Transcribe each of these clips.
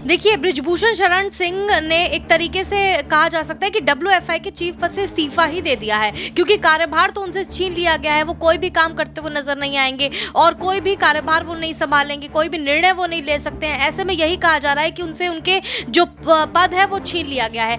देखिए, बृजभूषण शरण सिंह ने एक तरीके से कहा जा सकता है कि डब्ल्यूएफआई के चीफ पद से इस्तीफा ही दे दिया है, क्योंकि कार्यभार तो उनसे छीन लिया गया है। वो कोई भी काम करते हुए नजर नहीं आएंगे और कोई भी कार्यभार वो नहीं संभालेंगे, कोई भी निर्णय वो नहीं ले सकते हैं। ऐसे में यही कहा जा रहा है कि उनसे उनके जो पद है वो छीन लिया गया है।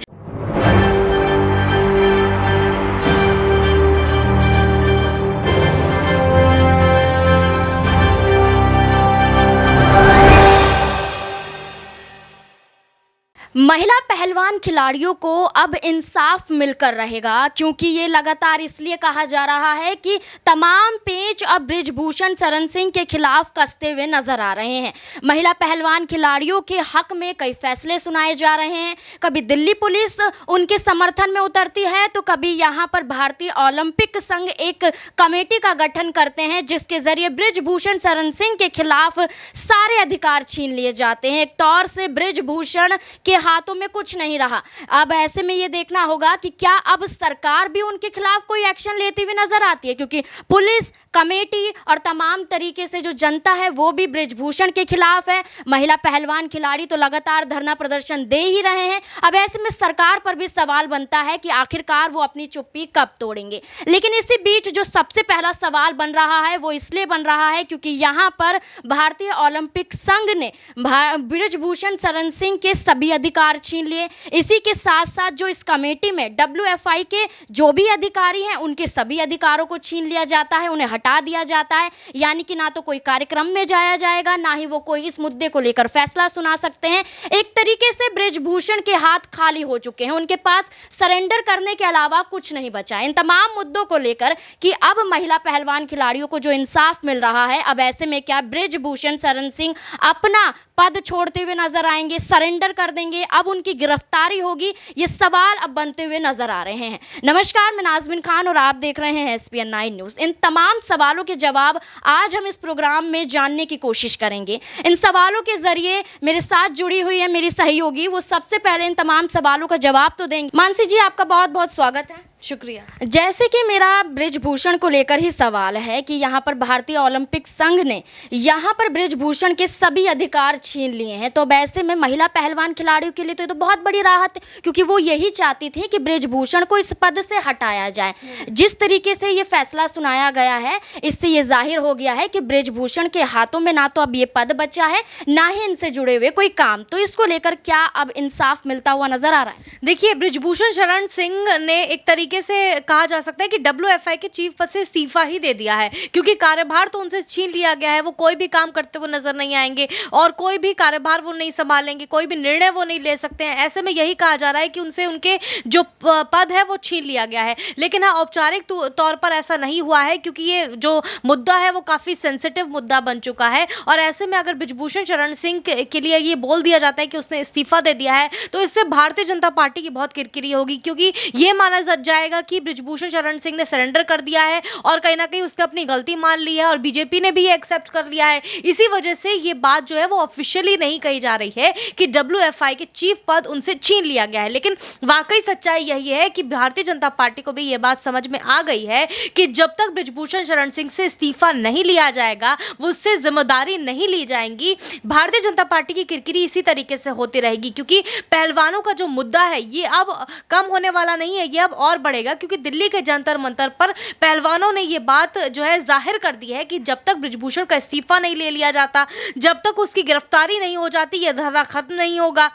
महिला पहलवान खिलाड़ियों को अब इंसाफ मिलकर रहेगा, क्योंकि ये लगातार इसलिए कहा जा रहा है कि तमाम पेच अब बृजभूषण शरण सिंह के खिलाफ कसते हुए नजर आ रहे हैं। महिला पहलवान खिलाड़ियों के हक में कई फैसले सुनाए जा रहे हैं। कभी दिल्ली पुलिस उनके समर्थन में उतरती है, तो कभी यहाँ पर भारतीय ओलंपिक संघ एक कमेटी का गठन करते हैं, जिसके जरिए बृजभूषण शरण सिंह के खिलाफ सारे अधिकार छीन लिए जाते हैं। एक तौर से बृजभूषण के हाथों में कुछ नहीं रहा। अब ऐसे में ये देखना होगा कि क्या अब सरकार भी उनके खिलाफ कोई एक्शन लेती हुई नजर आती है, क्योंकि पुलिस, कमेटी और तमाम तरीके से जो जनता है वो भी बृजभूषण के खिलाफ है। महिला पहलवान खिलाड़ी तो लगातार धरना प्रदर्शन दे ही रहे हैं। अब ऐसे में सरकार पर भी सवाल बनता है कि आखिरकार वो अपनी चुप्पी कब तोड़ेंगे। लेकिन इसी बीच जो सबसे पहला सवाल बन रहा है वो इसलिए बन रहा है क्योंकि यहाँ पर भारतीय ओलंपिक संघ ने बृजभूषण शरण सिंह के सभी अधिकार छीन लिए। इसी के साथ साथ जो इस कमेटी में डब्ल्यूएफआई के जो भी अधिकारी हैं उनके सभी अधिकारों को छीन लिया जाता है, उन्हें हटा दिया जाता है। यानी कि ना तो कोई कार्यक्रम में जाया जाएगा, ना ही वो कोई इस मुद्दे को लेकर फैसला सुना सकते हैं। एक तरीके से बृजभूषण के हाथ खाली हो चुके हैं, उनके पास सरेंडर करने के अलावा कुछ नहीं बचा है। इन तमाम मुद्दों को लेकर कि अब महिला पहलवान खिलाड़ियों को जो इंसाफ मिल रहा है, अब ऐसे में क्या बृजभूषण शरण सिंह अपना पद छोड़ते हुए नजर आएंगे, सरेंडर कर देंगे, अब उनकी गिरफ्तारी होगी, ये सवाल अब बनते हुए नजर आ रहे हैं। नमस्कार, मैं नाज़मीन खान और आप देख रहे हैं SPN 9 न्यूज़। इन तमाम सवालों के जवाब आज हम इस प्रोग्राम में जानने की कोशिश करेंगे। इन सवालों के जरिए मेरे साथ जुड़ी हुई है मेरी सहयोगी, वो सबसे पहले इन तमाम सवालों का जवाब तो देंगे। मानसी जी, आपका बहुत बहुत स्वागत है। शुक्रिया। जैसे कि मेरा बृजभूषण को लेकर ही सवाल है कि यहाँ पर भारतीय ओलंपिक संघ ने यहाँ पर बृजभूषण के सभी अधिकार छीन लिए हैं, तो वैसे में महिला पहलवान खिलाड़ियों के लिए तो ये तो बहुत बड़ी राहत है, क्योंकि वो यही चाहती थी कि बृजभूषण को इस पद से हटाया जाए। जिस तरीके से ये फैसला सुनाया गया है, इससे ये जाहिर हो गया है कि बृजभूषण के हाथों में ना तो अब ये पद बचा है, ना ही इनसे जुड़े हुए कोई काम। तो इसको लेकर क्या अब इंसाफ मिलता हुआ नजर आ रहा है? देखिए, बृजभूषण शरण सिंह ने एक तरीके से कहा जा सकता है कि डब्ल्यूएफआई के चीफ पद से इस्तीफा ही दे दिया है, क्योंकि कार्यभार तो उनसे छीन लिया गया है। वो कोई भी काम करते हुए नजर नहीं आएंगे और कोई भी कार्यभार वो नहीं संभालेंगे, कोई भी निर्णय वो नहीं ले सकते हैं। ऐसे में यही कहा जा रहा है कि उनसे उनके जो पद है वो छीन लिया गया है। लेकिन हाँ, औपचारिक तौर पर ऐसा नहीं हुआ है, क्योंकि ये जो मुद्दा है वो काफ़ी सेंसिटिव मुद्दा बन चुका है। और ऐसे में अगर बृजभूषण शरण सिंह के लिए ये बोल दिया जाता है कि उसने इस्तीफा दे दिया है, तो इससे भारतीय जनता पार्टी की बहुत किरकिरी होगी, क्योंकि ये माना जाएगा कि बृजभूषण शरण सिंह ने सरेंडर कर दिया है और कहीं ना कहीं उसने अपनी गलती मान ली है और बीजेपी ने भी ये एक्सेप्ट कर लिया है। इसी वजह से ये बात जो है वो ऑफिशियली नहीं कही जा रही है कि डब्ल्यूएफआई के चीफ पद उनसे छीन लिया गया है। लेकिन वाकई सच्चाई यही है कि भारतीय जनता पार्टी को भी ये बात समझ में आ गई है कि जब तक बृजभूषण शरण सिंह से इस्तीफा नहीं लिया जाएगा, वो उससे जिम्मेदारी नहीं ली जाएंगी, भारतीय जनता पार्टी की किरकिरी इसी तरीके से होती रहेगी। क्योंकि पहलवानों का जो मुद्दा है ये अब कम होने वाला नहीं है, ये अब और बढ़ेगा, क्योंकि दिल्ली के जंतर मंतर पर पहलवानों ने ये बात जो है जाहिर कर दी है कि जब तक बृजभूषण का इस्तीफा नहीं ले लिया जाता, जब तक उसकी गिरफ्तारी नहीं हो जाती, यह धरना खत्म नहीं होगा।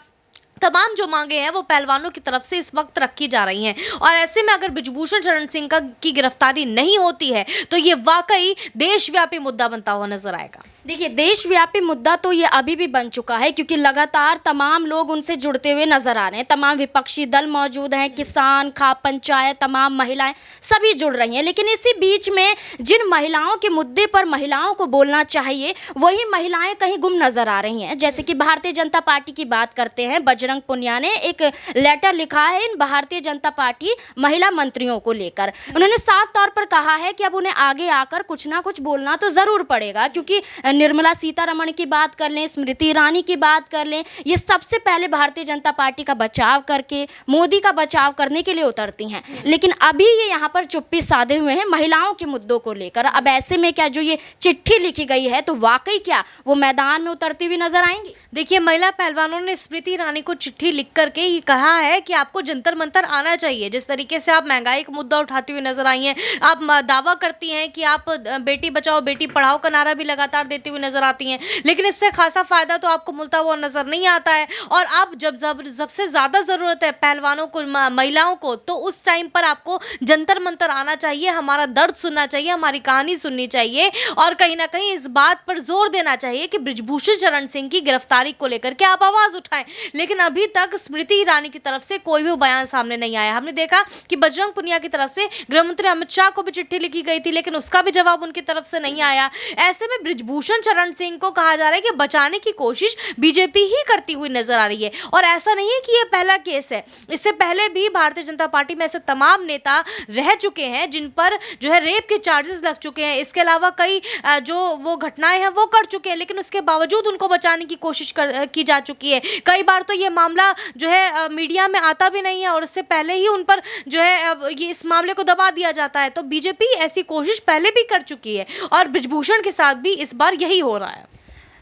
तमाम जो मांगे हैं वो पहलवानों की तरफ से इस वक्त रखी जा रही हैं। और ऐसे में अगर बृजभूषण शरण सिंह की गिरफ्तारी नहीं होती है तो ये वाकई देशव्यापी मुद्दा बनता हुआ नजर आएगा। देखिए, देशव्यापी मुद्दा तो ये अभी भी बन चुका है, क्योंकि लगातार तमाम लोग उनसे जुड़ते हुए नजर आ रहे हैं। तमाम विपक्षी दल मौजूद हैं, किसान, खाप पंचायत, तमाम महिलाएं सभी जुड़ रही हैं। लेकिन इसी बीच में जिन महिलाओं के मुद्दे पर महिलाओं को बोलना चाहिए, वही महिलाएं कहीं गुम नजर आ रही हैं। जैसे कि भारतीय जनता पार्टी की बात करते हैं, बजरंग बजरंग पुनिया ने एक लेटर लिखा है इन भारतीय जनता पार्टी महिला मंत्रियों को लेकर। उन्होंने साफ तौर पर कहा है कि अब उन्हें आगे आकर कुछ ना कुछ बोलना तो ज़रूर पड़ेगा, क्योंकि निर्मला सीतारमण की बात कर लें, स्मृति ईरानी की बात कर लें, ये सबसे पहले भारतीय जनता पार्टी का बचाव करके मोदी का बचाव करने के लिए उतरती हैं, लेकिन अभी ये यहाँ पर चुप्पी साधे हुए हैं महिलाओं के मुद्दों को लेकर। अब ऐसे में क्या जो ये चिट्ठी लिखी गई है, तो वाकई क्या वो मैदान में उतरती हुई नजर आएंगी? देखिए, महिला पहलवानों ने स्मृति ईरानी को चिट्ठी लिख करके ये कहा है कि आपको जंतर मंतर आना चाहिए। जिस तरीके से आप महंगाई का मुद्दा उठाती हुई नजर आई हैं, आप दावा करती हैं कि आप बेटी बचाओ बेटी पढ़ाओ का नारा भी लगातार देती हुई नजर आती हैं, लेकिन इससे खासा फायदा तो आपको मिलता हुआ नजर नहीं आता है। और अब जब सबसे ज्यादा जरूरत है पहलवानों को, महिलाओं को, तो उस टाइम पर आपको जंतर मंतर आना चाहिए, हमारा दर्द सुनना चाहिए, हमारी कहानी सुननी चाहिए, और कहीं ना कहीं इस बात पर जोर देना चाहिए कि बृजभूषण शरण सिंह की गिरफ्तारी को लेकर के आप आवाज उठाएं। लेकिन अभी तक स्मृति ईरानी की तरफ से कोई भी बयान सामने नहीं आया। हमने देखा कि बजरंग पुनिया की तरफ से गृह मंत्री अमित शाह को भी चिट्ठी लिखी गई थी, लेकिन उसका भी जवाब उनकी तरफ से नहीं आया। ऐसे में बृजभूषण शरण सिंह को कहा जा रहा है कि बचाने की कोशिश बीजेपी ही करती हुई नजर आ रही है। और ऐसा नहीं है कि यह पहला केस है, इससे पहले भी भारतीय जनता पार्टी में ऐसे तमाम नेता रह चुके हैं जिन पर जो है रेप के चार्जेस लग चुके हैं। इसके अलावा कई जो वो घटनाएं हैं वो कर चुके हैं, लेकिन उसके बावजूद उनको बचाने की कोशिश की जा चुकी है। कई बार तो ये मामला जो है मीडिया में आता भी नहीं है और उससे पहले ही उन पर जो है ये इस मामले को दबा दिया जाता है। तो बीजेपी ऐसी कोशिश पहले भी कर चुकी है और बृजभूषण के साथ भी इस बार यही हो रहा है।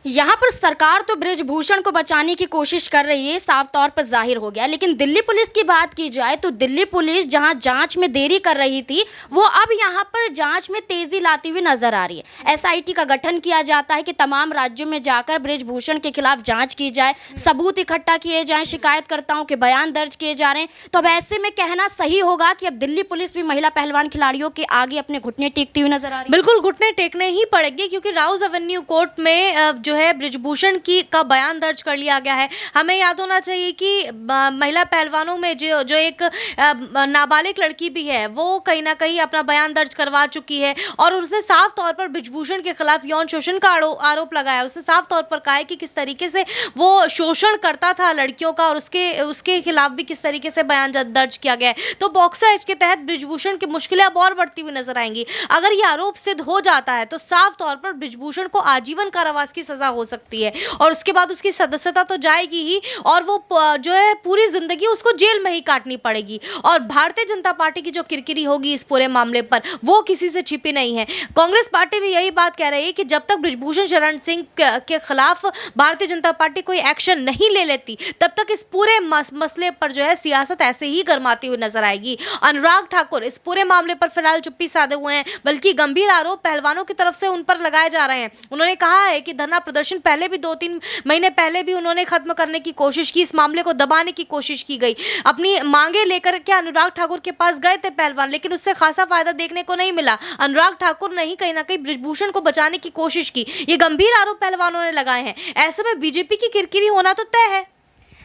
यहाँ पर सरकार तो बृजभूषण को बचाने की कोशिश कर रही है, साफ तौर पर जाहिर हो गया, लेकिन दिल्ली पुलिस की बात की जाए तो दिल्ली पुलिस जहाँ जांच में देरी कर रही थी, वो अब यहाँ पर जांच में तेजी लाती हुई नजर आ रही है। एसआईटी का गठन किया जाता है कि तमाम राज्यों में जाकर बृजभूषण के खिलाफ जांच की जाए, सबूत इकट्ठा किए जाएं, शिकायतकर्ताओं के बयान दर्ज किए जा रहे हैं। तो अब ऐसे में कहना सही होगा कि अब दिल्ली पुलिस भी महिला पहलवान खिलाड़ियों के आगे अपने घुटने टेकती हुई नजर आ रही है। बिल्कुल घुटने टेकने ही पड़ेंगे, क्योंकि राउज एवेन्यू कोर्ट में जो है बृजभूषण का बयान दर्ज कर लिया गया है। हमें याद होना चाहिए कि महिला पहलवानों में जो एक नाबालिग लड़की भी है, वो कहीं ना कहीं अपना बयान दर्ज करवा चुकी है और उसने साफ तौर पर बृजभूषण के खिलाफ यौन शोषण का आरोप लगाया। उसने साफ तौर पर कहा है कि किस तरीके से वो शोषण करता था लड़कियों का और उसके खिलाफ भी किस तरीके से बयान दर्ज किया गया है। तो पॉक्सो एक्ट के तहत बृजभूषण की मुश्किलें अब और बढ़ती हुई नजर आएंगी। अगर ये आरोप सिद्ध हो जाता है तो साफ तौर पर बृजभूषण को आजीवन कारावास की सजा हो सकती है और उसके बाद उसकी सदस्यता तो जाएगी ही और वो जो है पूरी जिंदगी उसको जेल में ही काटनी पड़ेगी। और भारतीय जनता पार्टी की जो किरकिरी होगी इस पूरे मामले पर, वो किसी से छिपी नहीं है। कांग्रेस पार्टी भी यही बात कह रही है कि जब तक बृजभूषण शरण सिंह के खिलाफ भारतीय जनता पार्टी कोई एक्शन नहीं ले लेती, तब तक इस पूरे मसले पर जो है सियासत ऐसे ही गरमाती हुई नजर आएगी। अनुराग ठाकुर इस पूरे मामले पर फिलहाल चुप्पी साधे हुए हैं, बल्कि गंभीर आरोप पहलवानों की तरफ से उन पर लगाए जा रहे हैं। उन्होंने कहा है कि धरना प्रदर्शन पहले भी 2-3 महीने पहले भी उन्होंने खत्म करने की कोशिश की, इस मामले को दबाने की कोशिश की गई। अपनी मांगे लेकर के अनुराग ठाकुर के पास गए थे पहलवान, लेकिन उससे खासा फायदा देखने को नहीं मिला। अनुराग ठाकुर ने ही कहीं ना कहीं बृजभूषण को बचाने की कोशिश की। ये गंभीर आरोप पहलवानों ने लगाए हैं। ऐसे में बीजेपी की किरकिरी होना तो तय है।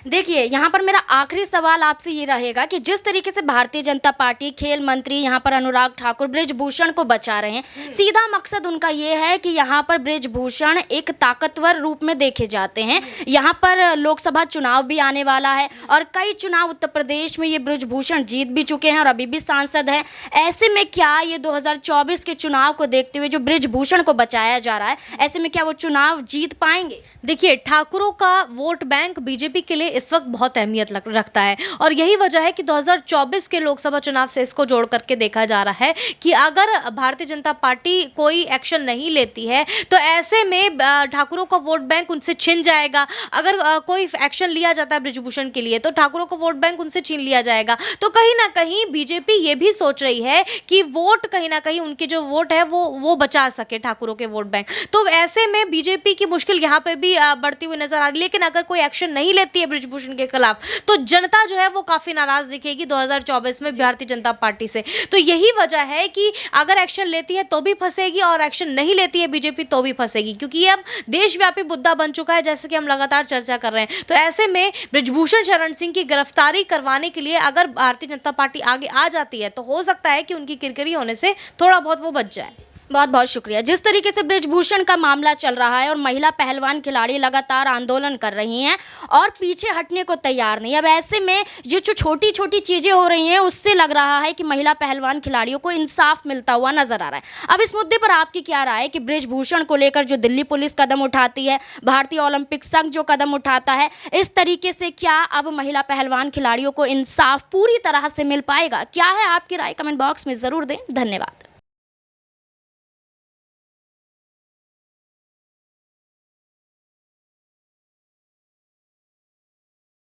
देखिए, यहाँ पर मेरा आखिरी सवाल आपसे ये रहेगा कि जिस तरीके से भारतीय जनता पार्टी, खेल मंत्री यहाँ पर अनुराग ठाकुर बृजभूषण को बचा रहे हैं, सीधा मकसद उनका ये है कि यहाँ पर बृजभूषण एक ताकतवर रूप में देखे जाते हैं। यहाँ पर लोकसभा चुनाव भी आने वाला है और कई चुनाव उत्तर प्रदेश में ये बृजभूषण जीत भी चुके हैं और अभी भी सांसद हैं। ऐसे में क्या ये 2024 के चुनाव को देखते हुए जो बृजभूषण को बचाया जा रहा है, ऐसे में क्या वो चुनाव जीत पाएंगे? देखिए, ठाकुरों का वोट बैंक बीजेपी के लिए इस वक्त बहुत अहमियत रखता है और यही वजह है कि 2024 के लोकसभा चुनाव से इसको जोड़ करके देखा जा रहा है कि अगर भारतीय जनता पार्टी कोई एक्शन नहीं लेती है तो ऐसे में ठाकुरों का वोट बैंक उनसे छिन जाएगा। अगर कोई एक्शन लिया जाता है बृजभूषण के लिए तो ठाकुरों का वोट बैंक उनसे छीन लिया जाएगा। तो कहीं ना कहीं बीजेपी ये भी सोच रही है कि वोट कहीं ना कहीं उनके जो वोट है वो बचा सके ठाकुरों के वोट बैंक। तो ऐसे में बीजेपी की मुश्किल यहाँ पे भी बढ़ती हुई नजर आ रही है। लेकिन अगर कोई एक्शन नहीं लेती है बृजभूषण के खिलाफ तो जनता जो है वो काफी नाराज दिखेगी 2024 में भारतीय जनता पार्टी से। तो यही वजह है कि अगर एक्शन लेती है तो भी फंसेगी और एक्शन नहीं लेती है बीजेपी तो भी फंसेगी, क्योंकि ये अब देशव्यापी मुद्दा बन चुका है, जैसे कि हम लगातार चर्चा कर रहे हैं। तो ऐसे में बृजभूषण शरण सिंह की गिरफ्तारी करवाने के लिए अगर भारतीय जनता पार्टी आगे आ जाती है तो हो सकता है कि उनकी किरकिरी होने से थोड़ा बहुत वो बच जाए। बहुत बहुत शुक्रिया। जिस तरीके से बृजभूषण का मामला चल रहा है और महिला पहलवान खिलाड़ी लगातार आंदोलन कर रही हैं और पीछे हटने को तैयार नहीं, अब ऐसे में ये जो छोटी छोटी चीज़ें हो रही हैं उससे लग रहा है कि महिला पहलवान खिलाड़ियों को इंसाफ मिलता हुआ नजर आ रहा है। अब इस मुद्दे पर आपकी क्या राय है कि बृजभूषण को लेकर जो दिल्ली पुलिस कदम उठाती है, भारतीय ओलंपिक संघ जो कदम उठाता है, इस तरीके से क्या अब महिला पहलवान खिलाड़ियों को इंसाफ पूरी तरह से मिल पाएगा? क्या है आपकी राय? कमेंट बॉक्स में ज़रूर दें। धन्यवाद।